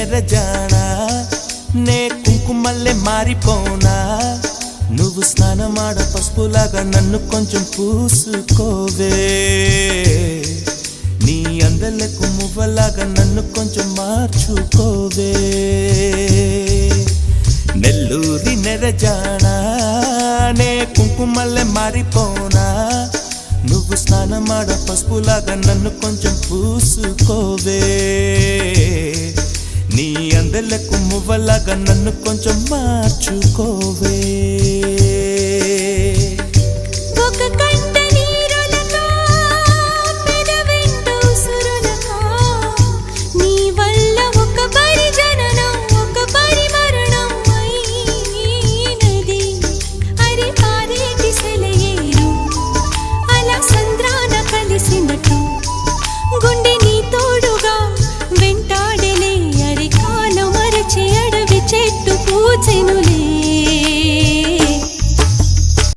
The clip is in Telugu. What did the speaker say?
నెరజానా నే కుంకుమల్లే మారిపోనా నువ్వు స్నానమాడ పసుపులాగా నన్ను కొంచెం పూసుకోవే నీ అందలకు మువ్వలాగా నన్ను కొంచెం మార్చుకోవే నెల్లూరి నెరజానా నే కుంకుమల్లే మారిపోనా నువ్వు స్నానమాడ పసుపులాగా నన్ను కొంచెం పూసుకోవే నీ అందలకు మువ్వలాగా నన్ను కొంచెం మార్చుకోవే